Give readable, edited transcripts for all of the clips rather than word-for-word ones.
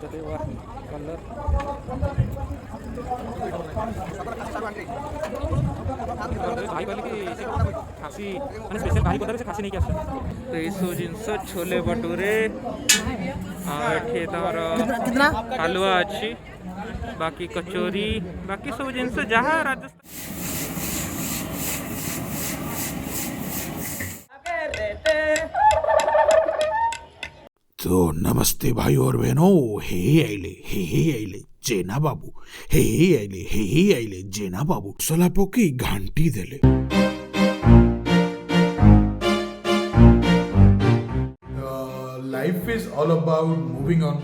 अरे वाह कलर भाई बोले कि खासी मैंने स्पेशल भाई पता से खासी नहीं क्या तो ये सब जिनस छोले भटूरे कितना हलवा अच्छी बाकी कचोरी बाकी सब जिनस जहाँ राजस्थान तो नमस्ते भाई और बहनों हे आइले जेना बाबू हे आइले जेना बाबू सला पकई घांटी देले life is all about moving on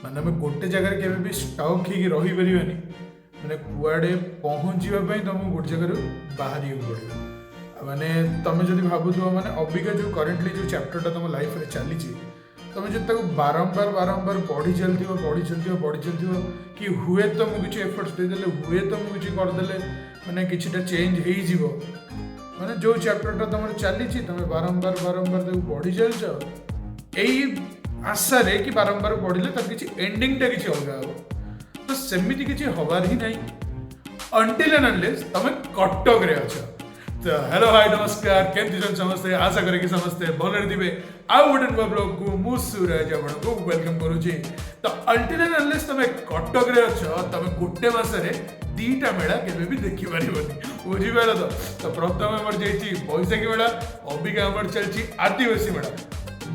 माने हमें गोटे जगह के भी स्टक ही रही परिबानी माने कुआडे पहुंचीबा पई तुमको गोटे जगह बाहरी पड़ो माने तुम जदि भाबुथो माने अबिका जो करेंटली जो चैप्टरटा तुम लाइफ रे चली तुम जो बारंबार पढ़ी चलती कि हुए तो मुझे किसी एफर्ट्स देदेले हुए तो मुझे किसी करदे मैंने किसी चेंज हो माने जो चैप्टरटा तुम चली तुम बारंबार पढ़ी चलच यही आशा रे कि बारंबार पढ़ले तर किसी एंडिंगटा किसी अलग हम तो सेमती किसी हबार ही नहीं अंटिल एंड अनलेस तुम कटक रे अछ तो हेलो हाय नमस्कार केमती समस्ते आशा करे कि समस्ते भलरे दिबे आउ गोटे नुआ ब्लॉग को मु सूरज आपको वेलकम करूची तो अंटिल एंड अनलेस तुम कटक रे अछ तुम गोटे मास रे दीटा मेला केबे भी देखि परिबनी बुझि पालो तो प्रथम हमर जेची बैसाखी मेला अबिका हमर चलची आदिवासी मेला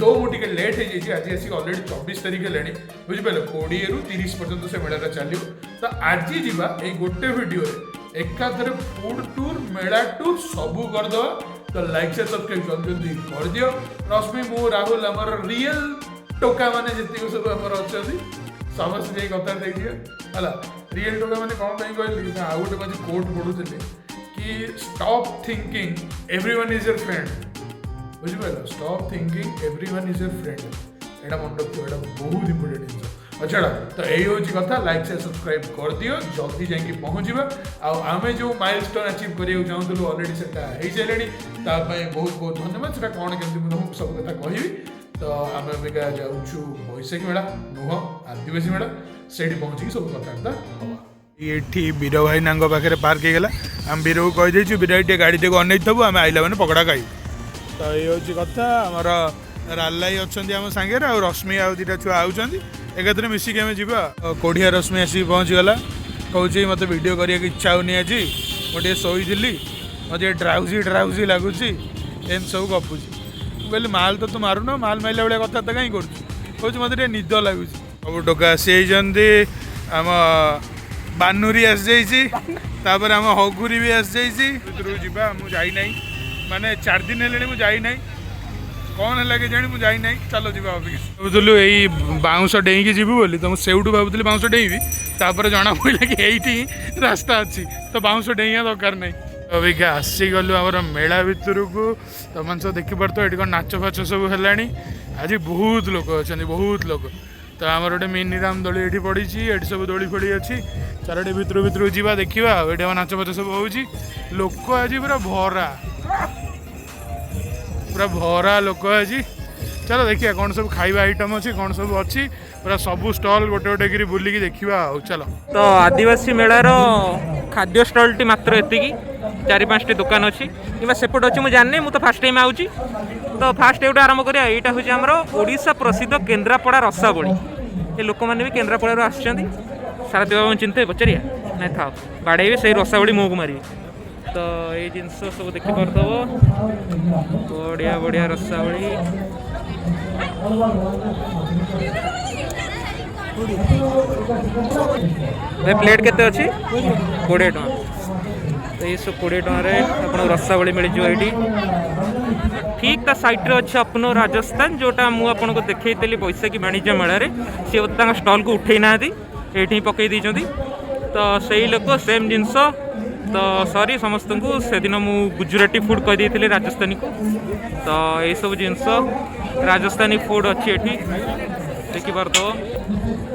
दो मु टिके लेट हो जाइए आज आसिक ऑलरेडी 24 तारीख है बुझिपारे 20 रु 30 पर्यंत से मेलाटा चलो तो आज जीवा ये गोटे वीडियो एकाथरे फूड टूर मेला टूर सबू करदे तो लाइक से सब्सक्राइब जल्दी कर दियो रश्मि मु राहुल आमर रियल टोका माने जति सब आमर अच्छी समस्त जाई कथा देख दियो हला रियल टोका माने कौन पई कहली आ गोटे मजे कोट पढुतले कि stop thinking everyone is your friend बुझिपार stop thinking everyone is your friend एटा मन रखियो एटा बहुत इंपोर्टेंट जिनिस अच्छा तो यही हूँ कथा लाइक से सब्सक्राइब कर दियो जल्दी जाकि पहुँचवा आम जो माइलस्टोन अचीव करने चाहूँ ऑलरेडी से सारे बहुत बहुत धन्यवाद से कौन केमती सब कथा कहि तो आम एबिका जाऊँ बैसाखी मेला नुह आदिवासी मेला से पहुँची सब कथबार्ता हाँ ये वीर भाई ना पाखे पार्क होगा आम वीर को कहीदेचु वीर भाई गाड़ी को अन थबू आम आइला मैंने पकड़ा खाइबू तो ये हूँ कथा आमर रालाई अच्छा आम सागर आ रश्मि आउ दुटा छुआ आउଛନ୍ତି एकाथरे मिसिक आम जा कोढ़िया रश्मि आसिक पहुँचीगला कौच मत वीडियो करने की इच्छा होनी आज मुझे शोली मत ड्राउजी लगुच एम सब गपुची कहली माल तो तू मारुन माल मारला भाया कथबार्ता कहीं करूँ मत निद लगुच सब टोका आसी आम बानुरी आसपर आम हगुरी भी आसी जा मुझे माने 4 दिन है मुझे कौन है कि जानी मुझे ना चलो जी भावुलु यही बाउंस डेईकी जीवु बोली तो मुझे भावुली बाउंस डेईबी तापर जना पड़ा कि यही रास्ता अच्छी तो बाउंस डेइया दरकार नहीं अबिका आसी गलु आम मेला भितर को तुम सब देखिपार तो ये नाच फाच सब है आज बहुत लोक अच्छा बहुत लोक तो आमर गोटे मिनी राम दोली ये पड़ी ये सब दोली फोड़ी अच्छी चारोटी भितर जावा देखा ये नाच फाच सब हो लोक आज पूरा भरा पूरा भरा लोक आज चलो देखिए कौन सब खाଇବା आइटम अच्छी कौन सब अच्छी पूरा सब स्टॉल गोटे गोटे कर बुलिकी देखा चलो तो आदिवासी मेलार खाद्य स्टॉल टी मात्र एतिकी 4-5 दुकान अच्छी कि सेपट अच्छी मुझे जानी मुझे तो फास्ट टाइम आउची तो फास्ट एवटा आरंभ करिया एटा होची हमर ओडिशा प्रसिद्ध केन्द्रापड़ा रसाबली ये लोक मैंने भी केन्द्रापड़ा आसुँच सारा देवा चिंता पचारिया ना था बाड़े से रसाबली मुँह को मारे तो ये जिनस सब देखिपरदब बढ़िया बढ़िया रसावली प्लेट केते अच्छी 20 टका तो ये सब 20 टकर रसावली मिल जाए ठीक ता साइड रे अच्छे अपन राजस्थान जोटा मुझे को देखी बैसाखी वाणिज्य मेला सी स्टल को उठे ना ये पकई दी तो सही लोक सेम जिनस तो सॉरी समस्त को से दिन मु गुजराती फूड कह दी राजस्थानी को तो ये सब जिनस राजस्थानी फूड अच्छी ये देखिपार तो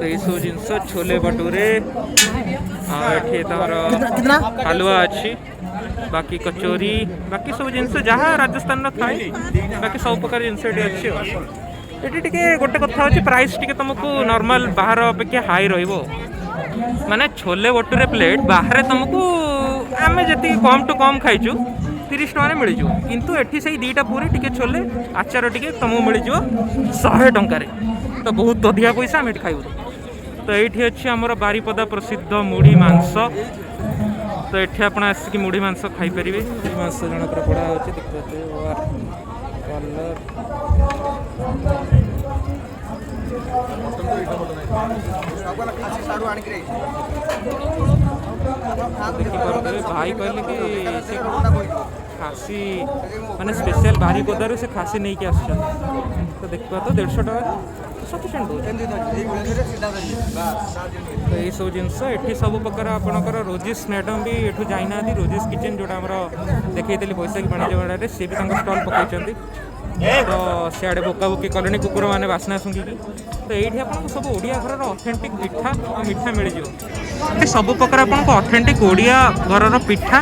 ये सब जिनस छोले भटूरे कितना हलवा अच्छी बाकी कचोरी बाकी सब जिनस जहाँ राजस्थान थाए बाकी सब प्रकार जिनस अच्छी ଏଠି ଟିକେ ଗୋଟେ କଥା ହେଉଛି ପ୍ରାଇସ୍ ଟିକେ ତୁମକୁ ନର୍ମାଲ ବାହାର ଅପେକ୍ଷା ହାଇ ରହିବ। ମାନେ ଛୋଲେ ଭଟୁରେ ପ୍ଲେଟ୍ ବାହାରେ ତୁମକୁ ଆମେ ଯେତିକି କମ୍ ଟୁ କମ୍ ଖାଇଛୁ 30 ଟଙ୍କାରେ ମିଳିଯିବ, କିନ୍ତୁ ଏଠି ସେଇ ଦୁଇଟା ପୁରୀ ଟିକେ ଛୋଲେ ଆଚାର ଟିକେ ତୁମକୁ ମିଳିଯିବ 100 ଟଙ୍କାରେ। ତ ବହୁତ ଅଧିକା ପଇସା ଆମେ ଏଠି ଖାଇବୁ। ତ ଏଇଠି ଅଛି ଆମର ବାରିପଦା ପ୍ରସିଦ୍ଧ ମୁଢ଼ି ମାଂସ। ତ ଏଠି ଆପଣ ଆସିକି ମୁଢ଼ି ମାଂସ ଖାଇପାରିବେ। ମୁଢ଼ି ମାଂସ ଜଣଙ୍କର ବଢ଼ା ହେଉଛି, ଦେଖିପାରୁଥିବେ କଲର୍। ଦେଖିପାରୁଥିବେ ଭାଇ କହିଲେ କି ସେ ଖାସି ମାନେ ସ୍ପେଶାଲ ବାରିପଦାରୁ ସେ ଖାସି ନେଇକି ଆସୁଛନ୍ତି। ତ ଦେଖିପାରୁଥିବେ 150 ଟଙ୍କା ସଫିସିଏଣ୍ଟ ଦେଉଛି। ତ ଏଇସବୁ ଜିନିଷ ଏଠି ସବୁ ପ୍ରକାର ଆପଣଙ୍କର ରୋଜିସ୍ ମ୍ୟାଡ଼ାମ୍ ବି ଏଠୁ ଯାଇନାହାନ୍ତି। ରୋଜିସ୍ କିଚେନ୍ ଯେଉଁଟା ଆମର ଦେଖେଇଥିଲି ବୈଶାଖୀ ବାଣିଜ୍ୟ ମେଳାରେ, ସିଏ ବି ତାଙ୍କ ଷ୍ଟଲ୍ ପକାଇଛନ୍ତି। ତ ସିଆଡ଼େ ବୋକାବୁକି କଲେଣି କୁକୁର ମାନେ ବାସ୍ନା ଶୁଙ୍ଘିକି। ତ ଏଇଠି ଆପଣଙ୍କୁ ସବୁ ଓଡ଼ିଆ ଘରର ଅଥେଣ୍ଟିକ୍ ପିଠା ଆଉ ମିଠା ମିଳିଯିବ। ଏଠି ସବୁ ପ୍ରକାର ଆପଣଙ୍କୁ ଅଥେଣ୍ଟିକ୍ ଓଡ଼ିଆ ଘରର ପିଠା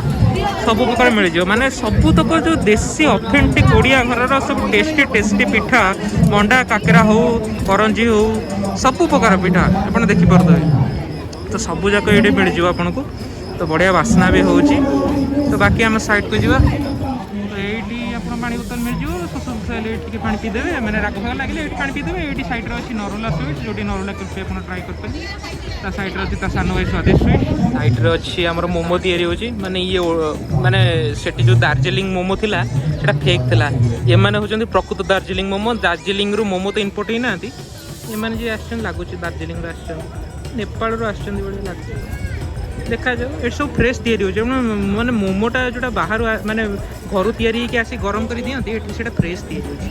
ସବୁ ପ୍ରକାର ମିଳିଯିବ। ମାନେ ସବୁତକ ଯେଉଁ ଦେଶୀ ଅଥେଣ୍ଟିକ୍ ଓଡ଼ିଆ ଘରର ସବୁ ଟେଷ୍ଟି ପିଠା, ମଣ୍ଡା କାକେରା ହଉ, କରଞ୍ଜି ହଉ, ସବୁ ପ୍ରକାର ପିଠା ଆପଣ ଦେଖିପାରୁଥିବେ। ତ ସବୁ ଯାକ ଏଇଠି ମିଳିଯିବ ଆପଣଙ୍କୁ। ତ ବଢ଼ିଆ ବାସ୍ନା ବି ହେଉଛି। ତ ବାକି ଆମେ ସାଇଡ଼୍କୁ ଯିବା। ତ ଏଇଠି ଆପଣ ପାଣି ବୋତଲ ମିଳିଯିବ। ଶୋଷ ହେଲେ ଏଇଠି ଟିକେ ପାଣି ପିଇଦେବେ, ମାନେ ରାଗ ଫାଗ ଲାଗିଲେ ଏଇଠି ପାଣି ପିଇଦେବେ। ଏଇଠି ସାଇଡ଼୍ରେ ଅଛି ନରୁଲା ସୁଇଟ୍, ଯେଉଁଠି ନରୁଲା କୁଲ୍ଫି ଆପଣ ଟ୍ରାଏ କରିପାରିବେ। ତା ସାଇଡ଼୍ରେ ଅଛି ତା ସାନ ଭାଇ ସ୍ୱାଦିଷ୍ଟ ସୁଇଟ୍। ସାଇଡ଼୍ରେ ଅଛି ଆମର ମୋମୋ ତିଆରି ହେଉଛି। ମାନେ ମାନେ ସେଠି ଯେଉଁ ଦାର୍ଜିଲିଂ ମୋମୋ ଥିଲା ସେଇଟା ଫେକ୍ ଥିଲା। ଏମାନେ ହେଉଛନ୍ତି ପ୍ରକୃତ ଦାର୍ଜିଲିଂ ମୋମୋ। ଦାର୍ଜିଲିଂରୁ ମୋମୋ ତ ଇମ୍ପୋର୍ଟ ହେଇନାହାନ୍ତି। ଏମାନେ ଯିଏ ଆସିଛନ୍ତି ଲାଗୁଛି ଦାର୍ଜିଲିଂରୁ ଆସିଛନ୍ତି, ନେପାଳରୁ ଆସିଛନ୍ତି ଭଳି ଲାଗୁଛି। ଦେଖାଯାଉ। ଏଠି ସବୁ ଫ୍ରେଶ୍ ତିଆରି ହେଉଛି। ମାନେ ମୋମୋଟା ଯେଉଁଟା ବାହାରୁ ମାନେ ଘରୁ ତିଆରି ହେଇକି ଆସି ଗରମ କରି ଦିଅନ୍ତି, ଏଠି ସେଇଟା ଫ୍ରେଶ୍ ତିଆରି ହେଉଛି।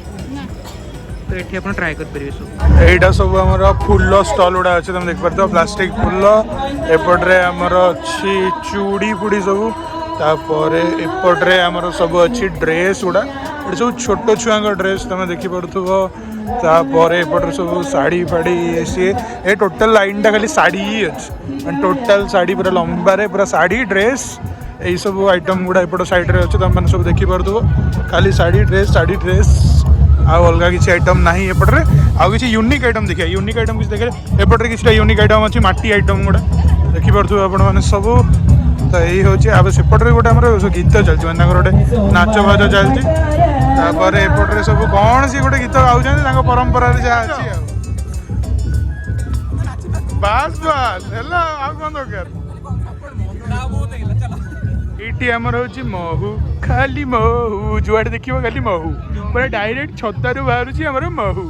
ତ ଏଠି ଆପଣ ଟ୍ରାଏ କରିପାରିବେ ସବୁ। এইটা সব আমার ফুল স্টল গুড়া আছে, তুমি দেখিপার প্লাস্টিক ফুল। এপটে আমার অছি চুড়ি ফুড়ি সবু। তাপরে এপটে আমার সব অছি ড্রেস গুড়া। এটি সব ছোট ছুয়াঙ্ক ড্রেস তুমি দেখিপারুথিব। তাপরে এপটে সব শাড়ি ফাড়ি সি এ টোটাল লাইনটা খালি শাড়ি হি আছে। মানে টোটাল শাড়ি পুরা লম্বারে পুরা শাড়ি ড্রেস এই সব আইটম গুড়া এপট সাইড্রে আছে। তুমি সব দেখিপারুথিব খালি শাড়ি ড্রেস ଆଉ ଅଲଗା କିଛି ଆଇଟମ୍ ନାହିଁ ଏପଟରେ। ଆଉ କିଛି ୟୁନିକ୍ ଆଇଟମ୍ ଦେଖିବା। ୟୁନିକ୍ ଆଇଟମ୍ କିଛି ଦେଖିଲେ ଏପଟରେ କିଛିଟା ୟୁନିକ୍ ଆଇଟମ୍ ଅଛି, ମାଟି ଆଇଟମ୍ ଗୁଡ଼ା ଦେଖିପାରୁଥିବେ ଆପଣମାନେ ସବୁ। ତ ଏଇ ହେଉଛି ଆଉ ସେପଟରେ ଗୋଟେ ଆମର ଗୀତ ଚାଲିଛି, ମାନେ ତାଙ୍କର ଗୋଟେ ନାଚ ଫାଚ ଚାଲିଛି। ତାପରେ ଏପଟରେ ସବୁ କ'ଣ ସିଏ ଗୋଟେ ଗୀତ ଗାଉଛନ୍ତି ତାଙ୍କ ପରମ୍ପରାରେ ଯାହା ଅଛି ଆଉ। ବାସ୍ ହେଲା, ଆଉ କ'ଣ ଦରକାର। ଏଇଠି ଆମର ହେଉଛି ମହୁ, ଖାଲି ମହୁ, ଯୁଆଡ଼େ ଦେଖିବ ଖାଲି ମହୁ, ପୁରା ଡାଇରେକ୍ଟ ଛତାରୁ ବାହାରୁଛି ଆମର ମହୁ।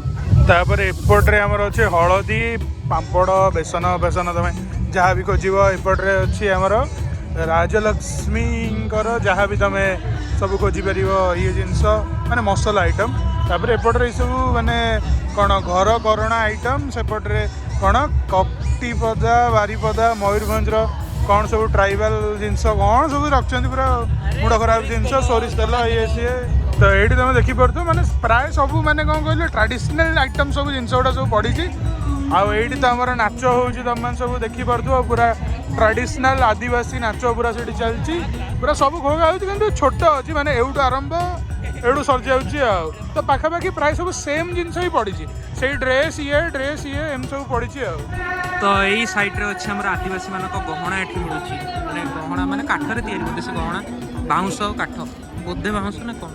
ତାପରେ ଏପଟରେ ଆମର ଅଛି ହଳଦୀ, ପାମ୍ପଡ଼, ବେସନ ତମେ ଯାହା ବି ଖୋଜିବ। ଏପଟରେ ଅଛି ଆମର ରାଜଲକ୍ଷ୍ମୀଙ୍କର ଯାହା ବି ତମେ ସବୁ ଖୋଜିପାରିବ ଇଏ ଜିନିଷ, ମାନେ ମସଲା ଆଇଟମ୍। ତାପରେ ଏପଟରେ ଏଇସବୁ ମାନେ କ'ଣ ଘର କରଣା ଆଇଟମ୍। ସେପଟରେ କ'ଣ କପ୍ତିପଦା, ବାରିପଦା, ମୟୂରଭଞ୍ଜର କ'ଣ ସବୁ ଟ୍ରାଇବାଲ ଜିନିଷ କ'ଣ ସବୁ ରଖିଛନ୍ତି, ପୁରା ମୁଣ୍ଡ ଖରାପ ଜିନିଷ, ସୋରିଷ ତେଲ ଇଏ ସିଏ। ତ ଏଇଠି ତମେ ଦେଖିପାରୁଥିବ ମାନେ ପ୍ରାୟ ସବୁ ମାନେ କ'ଣ କହିଲେ ଟ୍ରାଡିସନାଲ ଆଇଟମ୍ ସବୁ ଜିନିଷ ଗୁଡ଼ା ସବୁ ପଡ଼ିଛି। ଆଉ ଏଇଠି ତ ଆମର ନାଚ ହେଉଛି, ତମମାନେ ସବୁ ଦେଖିପାରୁଥିବ ପୁରା ଟ୍ରାଡିସନାଲ ଆଦିବାସୀ ନାଚ ପୁରା ସେଠି ଚାଲିଛି। ପୁରା ସବୁ ଘୋଗା ହେଉଛି କିନ୍ତୁ ଛୋଟ ଅଛି, ମାନେ ଏଇଠୁ ଆରମ୍ଭ ଏଇଠୁ ସରିଯାଉଛି ଆଉ। ତ ପାଖାପାଖି ପ୍ରାୟ ସବୁ ସେମ୍ ଜିନିଷ ହିଁ ପଡ଼ିଛି, ସେଇ ଡ୍ରେସ୍ ଇଏ ଏମିତି ସବୁ ପଡ଼ିଛି ଆଉ। ତ ଏଇ ସାଇଡ଼୍ରେ ଅଛି ଆମର ଆଦିବାସୀମାନଙ୍କ ଗହଣା ଏଠି ମିଳୁଛି। ମାନେ ଗହଣା ମାନେ କାଠରେ ତିଆରି ବୋଧେ ସେ ଗହଣା, ବାଉଁଶ ଆଉ କାଠ ବୋଧେ, ବାଉଁଶ ନା କ'ଣ।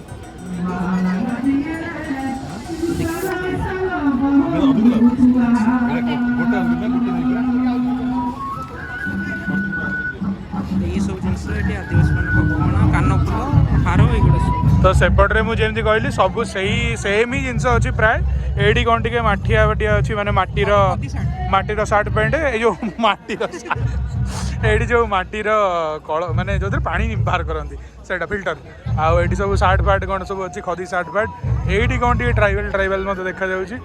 ଏଇସବୁ ଜିନିଷ ଏଠି ଆଦିବାସୀମାନଙ୍କ ଗହଣା, କାନଫୁଲ, ହାର ଏଇଗୁଡ଼ା ସବୁ। ତ ସେପଟରେ ମୁଁ ଯେମିତି କହିଲି ସବୁ ସେଇ ସେମ୍ ହିଁ ଜିନିଷ ଅଛି ପ୍ରାୟ। ଏଇଠି କ'ଣ ଟିକେ ମାଠିଆ ଫାଟିଆ ଅଛି, ମାନେ ମାଟିର ସାର୍ଟ ପ୍ୟାଣ୍ଟ, ଏଇ ଯେଉଁ ମାଟିର ଏଇଠି ଯେଉଁ ମାଟିର କଳ ମାନେ ଯେଉଁଥିରେ ପାଣି ବାହାର କରନ୍ତି ସେଇଟା ଫିଲ୍ଟର। ଆଉ ଏଇଠି ସବୁ ସାର୍ଟ ଫାର୍ଟ କ'ଣ ସବୁ ଅଛି, ଖଦି ସାର୍ଟ ଫାର୍ଟ। ଏଇଠି କ'ଣ ଟିକେ ଟ୍ରାଇବାଲ ମୋତେ ଦେଖାଯାଉଛି।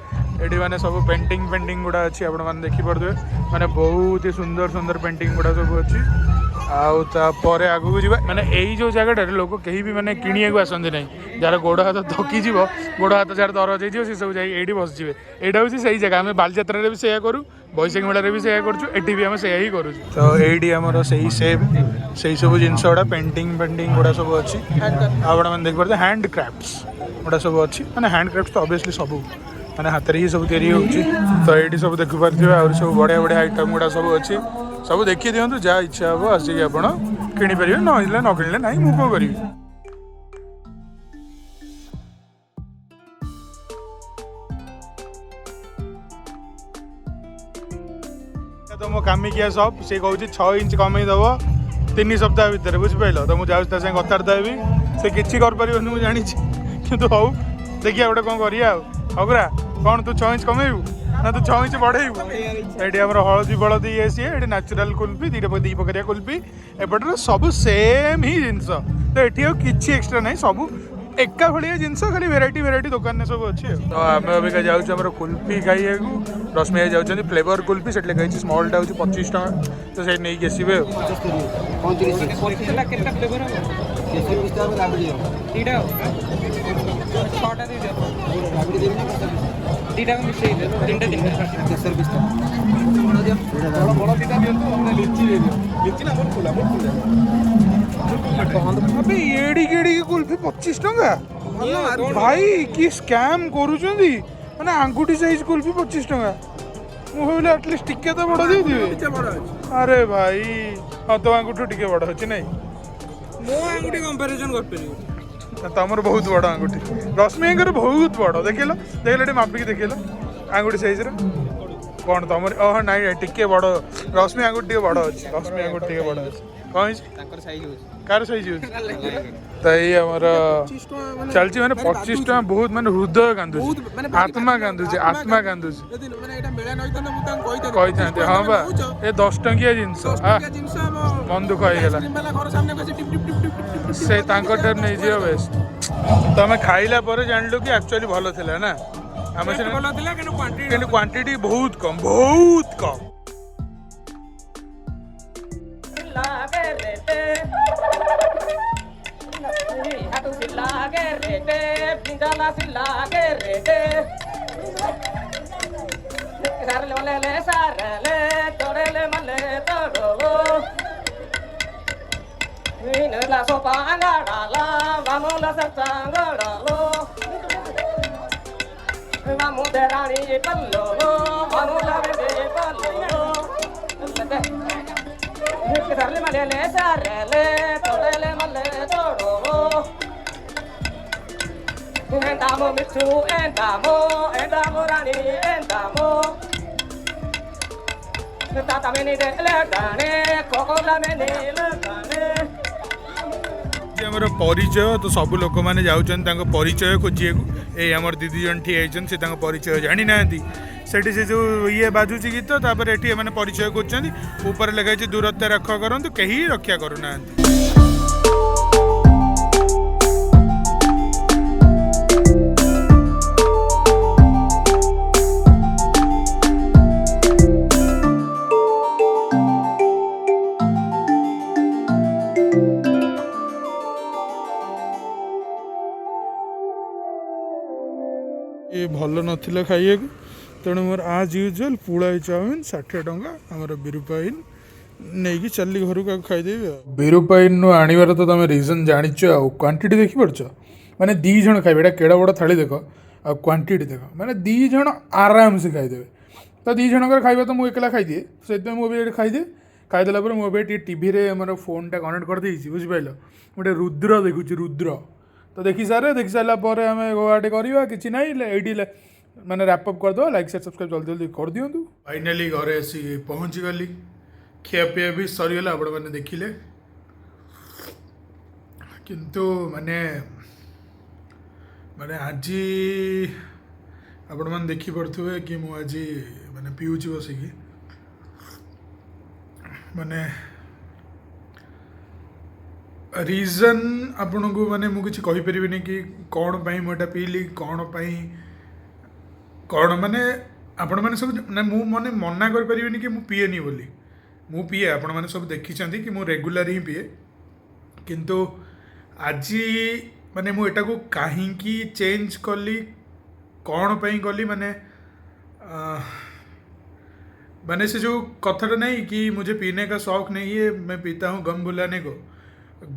ଏଠି ମାନେ ସବୁ ପେଣ୍ଟିଂ ଗୁଡ଼ା ଅଛି, ଆପଣମାନେ ଦେଖିପାରୁଥିବେ। ମାନେ ବହୁତ ହି ସୁନ୍ଦର ପେଣ୍ଟିଂ ଗୁଡ଼ା ସବୁ ଅଛି। ଆଉ ତାପରେ ଆଗକୁ ଯିବା, ମାନେ ଏଇ ଯେଉଁ ଜାଗାଟାରେ ଲୋକ କେହି ବି ମାନେ କିଣିବାକୁ ଆସନ୍ତି ନାହିଁ। ଯାହାର ଗୋଡ଼ ହାତ ଥକିଯିବ, ଗୋଡ଼ ହାତ ଯାହାର ଦରଜ ହେଇଯିବ, ସେସବୁ ଯାଇ ଏଇଠି ବସିଯିବେ। ଏଇଟା ହେଉଛି ସେଇ ଜାଗା। ଆମେ ବାଲିଯାତ୍ରାରେ ବି ସେଇଆ କରୁ, ବୈଶାଖୀ ମେଳାରେ ବି ସେଇଆ କରୁଛୁ, ଏଠି ବି ଆମେ ସେଇଆ ହିଁ କରୁଛୁ। ତ ଏଇଠି ଆମର ସେଇ ସବୁ ଜିନିଷ ଗୁଡ଼ା ପେଣ୍ଟିଂ ଗୁଡ଼ା ସବୁ ଅଛି। ଆପଣମାନେ ଦେଖିପାରୁଥିବେ ହ୍ୟାଣ୍ଡ କ୍ରାଫ୍ଟସ୍ ଗୁଡ଼ା ସବୁ ଅଛି। ମାନେ ହ୍ୟାଣ୍ଡ କ୍ରାଫ୍ଟସ୍ ତ ଅବଭିୟସଲି ସବୁ मैंने हाथ ही सब तैयारी होची तो ये सब देखि पारथिबे और सब बढ़िया बढ़िया आइटम गुड़ा सब अच्छी सब देखी दिंतु जहाँ इच्छा हम आसिक आप किनीपर न किणिले ना मुझे कौन करी। तो मो कामिकिया सब सी कहूँ 6 इंच कमे दब 3 सप्ताह भितर बुझिपाल तो मुझे जाऊँ कथबार्ता हेबी से किसी कर मुझे जानी कि हौ देखिए गोटे कौन करा हगुरा कौन तू 6 इंच कमेबू ना तू 6 इंच बढ़ेबू ये हलदी बलदी ये सी ये नाचुराल कुल्फी दी पकड़िया कुल्फी एपटर सब सेम ही जिनस तो ये किसी एक्सट्रा ना सब एका भाया जिनस खाली भेराइटी भेराइटी दुकान में सब अच्छे तो आम अबिका जाऊँ कुल्फी खाइए रश्मि जाऊँ फ्लेवर कुल्फी से लिखाई स्मॉलटा हूँ 25 टका तो से नहीं आसवे एड़ी केड़ी कुल्फी 25 टका भाई कि स्कैम करुँगी मैंने आंगुठी साइज कुल्फी 25 टका मुझे एटलिस्ट टिके तो बड़ दे अरे भाई हाँ तो आंगुठी टिके बड़ अच्छी नहीं मो आंगुठी कंपैरिजन कर परियो तमर बहुत बड़ आंगुठी रश्मि बहुत बड़ देखल देखल मापिक देखल आंगुठी साइज कौन तुम ओह नाई टिके बड़ रश्मि आंगुठी बड़ अच्छी रश्मि आंगुठी बड़ अच्छी कौन कार साइज तो ये आमर चलती मैंने 25 टका बहुत माने हृदय कांदुची आत्मा कांदुची आत्मा कांदुची कही हाँ बा ये 10 टंकिया जिनस मन दुख होगा से नहीं जी बेस्ट तुम खाइला जानलु कि एक्चुअली भल थिला ना आम क्वांटिटी बहुत कम La sopa angadala, vamos la salsa angadalo. Vamos de rani pallo, vamos la bebe pallo. Sarle malele sarle, tolele male toro. Endamo mitu, endamo rani, endamo. Tata meni de legane, kokola meni legane. आमर परिचय तो सब लोक मैंने जाऊँ परिचय खोजे ये आम दीदी जन ठिया से परिचय जानी ना से जो ये बाजुची गीत तापर ये मैंने परिचय खोज लिखाई दूरत्व रक्षा करूँ कहीं रक्षा करूना ये भल नाला खाइए तेणु मोर आज यूजुआल पुलाई चाउमिन 60 टंका आमर बिरुपाइन नहीं चली घर को खाईदेवी बिरुपाइन आनबार तो तुम रिजन जाच क्वांटिटी देखिपार माने 2 जन खाइबे एटा केड़ा बड़ा थाली देख आ क्वांटिटी देख माने 2 जन आराम से खाईदेवे तो 2 जनकर खाइबा तो मुझे एकला खाईदिए से मुझे खाईदे खाईदेला मुझे टीवी रे मोर फोन टा कनेक्ट कर देछि बुझिपाइल गोटे रुद्र देखुची रुद्र तो देखी सारा पर आम गोटे करवा कि ना ये मैंने रैपअप करदे लाइक शेयर सब्सक्राइब जल्दी जल्दी कर दिंतु फाइनाली घरे आसी पहुँची गली खियापिया भी सरीगला आपण मैंने देखिले किंतु माने माने आज आपण मैंने देखी पड़े कि मु आज माने पीऊँच बसिकी माने रीजन आपन को माने मु किसी कहि परिबिनी कि कौन पाई मोटा पीली कौन पाई कौन माने आपण माने सब मु माने मना कर परिबिनी कि मु पिएनी बोली मु पिए आपण माने सब देखि छथि कि मु रेगुलर ही पिए किंतु आज माने मु एटा को काहे की चेंज कली कौन पाई कली माने माने से जो कथाटा नहीं कि मुझे पीने का शौक नहीं है मैं पीता हूँ गम भुलाने को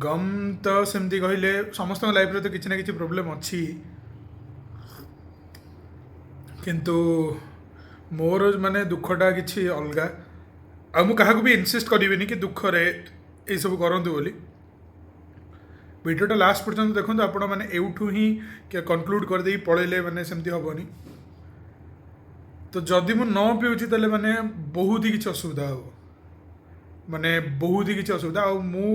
गम तो सेमती कहले समस्त लाइफ रे तो किसी ना किसी प्रोब्लेम अच्छी किंतु मोर माने दुखटा किछि अलगा आ मु काहाकू भी इनसिस्ट करिविनी कि दुख रे ए सब करंतु बोली वीडियोटा लास्ट पर्यंत देखो आपण मैंने एउठू ही कनक्लूड कर दे पळेले माने सेमती हबनी तो जदि मु न पिउची तले माने बहुत ही किछि असुविधा हो माने बहुत ही किछि असुविधा आ मु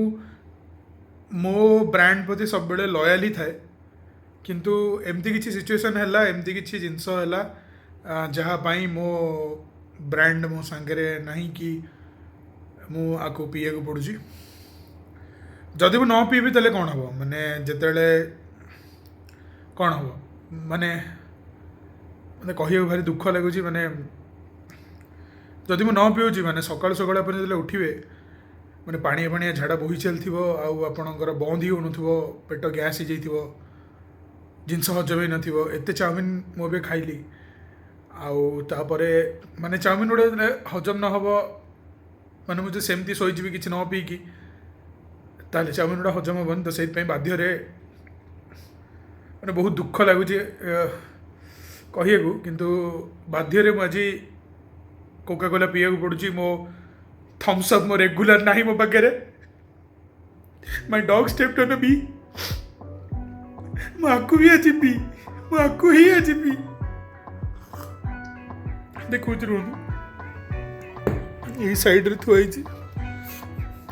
मो ब्रांड प्रति सब बेले लॉयल ही थाए किंतु एमती किछि सिचुएशन हैला एमती किछि जिंस हैला जहाँ पाई मो ब्रांड मो सांगरे नहीं कि मु आको पिए को पड़ुची जदि मु न पीबी तले कौन हम माने जेतेले कौन हम माने माने कहियो भारी दुख लगुची माने जदि मु न पिउची माने सकाळ सकाळ अपन जेतेले उठिबे माने पानी पानी झाड़ा बोही चलथिबो आउ आपणकर बंद ही होनुथिबो पेट गैस ही जइथिबो जिनस हजम ही नथिबो एते चाउमिन मो बे खाइली आउ तापरे माने चाउमिन उडे हजम न हबो माने मुझे सेमती सोइजिबी किछि न पी की ताले चाउमिन उडा हजम हबन तो सेइत पई बाध्य रे माने बहुत दुख लागुची कहिएको किंतु बाध्य रे मु आजी कोका कोला पिए को पडुची मो थम्स अप मो रेगुलर नाही मो बगेरे my dog stepped on a bee माकू भी आजी पी माकू ही आजी पी देखो यही साइड रे थुआई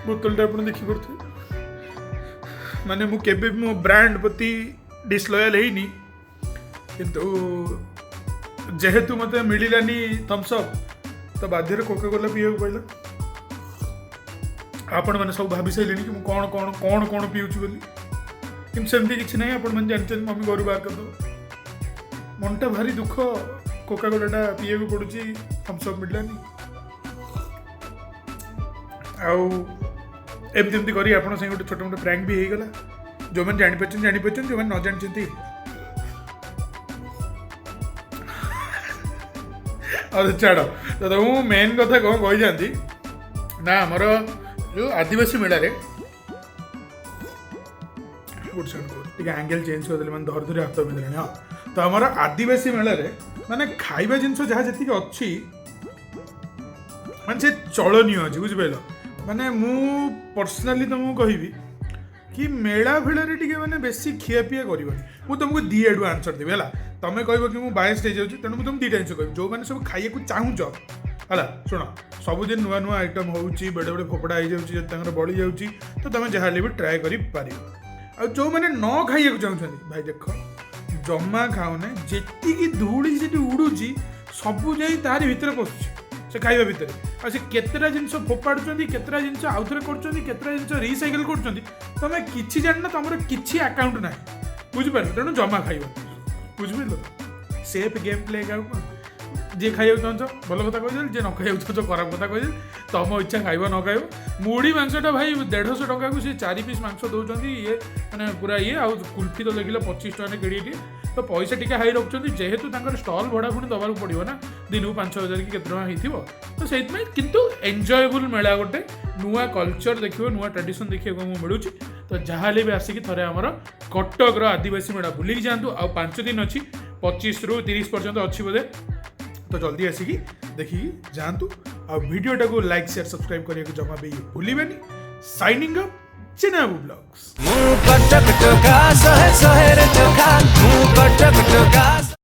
बोतलटा आप देखी पारे माने मु केबे मो ब्रांड प्रति डिसलॉयल है किंतु जेहेतु मते मिलिलानी थम्स अप तो बाध्य कोका कोला पीए को पड़ला आपण मैंने सब भाभी सारे कि कौन कौन कौन कौन पीऊँ बोली कि सेमती किसी ना आपण मैंने जानते मम्मी घर बाहर कर दो मनटा भारी दुख कोका कोलाटा पीए को पड़ुची थम्स अप मिललानी आउ एमती करी आपण से गोटे छोट मोटे प्रैंक भी हो गला जो मैंने जानी जो मैंने न जानते छाड़ तो मु मेन कथा कौन कही जाती ना आमर जो आदिवासी मेला रे एंगल चेंज कर मैंने धर धरी हाथ मिले हाँ तो आमर आदिवासी मेला रे माने खाइबा जिनस जहाँ जी अच्छी माने से चलनीय अच्छी बुझिपार माने मु पर्सनाली तुमको कहबी कि मेला भेड़ टे मैंने बेसी खिया पिया करनी मुझे तुमको दी आड़ू आंसर देवी है तुम कह कि मुझे बायस हो जाऊँ तेणु मुझे दुईटा जिन कह जो मैंने सब खाइए चाहूच है शुण सबुदिन नुआ नुआ आइटम हो बेड़े बेड़े फोपड़ा हो जाए बड़ी जाऊँगी तो तुम जहाँ भी ट्राए कर जो मैंने न खाइए चाहते भाई देख जमा खाओने जी धूली से उड़ूची सबू जा तारी भितर पशुची से खाइबा भितर आ से केतरा जिनस फोपाड़ुचंदी केतरा जिनस आउथरे करचंदी केतरा जिनस रिसाइकल करचंदी तमे किछि जानना तमरो किछि अकाउंट नाही बुझि पार तेणु जमा खाइबा बुझि पारलो सेफ गेम प्ले का जे खाइबा चाहछ भल कथा कहि जे न खाइबा चाहछ खराब कथा कहि तम इच्छा खाइबा न खाइबा मुड़ी मांसटा भाई 150 टका को से 4 पीस मांस दउचंदी ये माने पूरा ये आ कुल्फी तो लगिला 25 टका ने केडी तो पैसा टिके हाई रखुच्च जेहेतु स्टल भड़ा पुणी दबाक पड़ो ना दिन को 5,000 कि केते टका तो से किंतु एंजॉयबल मेला गोटे नुआ कल्चर देखिए नुआ ट्रेडिशन देखिए मिलूँ तो जहाँ भी आसिक थे आमर कटक आदिवासी मेला बुलिक जातु आ 5 दिन अच्छी 25 ରୁ 30 पर्यंत अच्छी बोधे तो जल्दी आसिक देखिए जातु आ वीडियोटा को लाइक शेयर सब्सक्राइब करने को जमा भी भूलिबेनी साइनिंग अप चिनाबू ब्लॉग्स।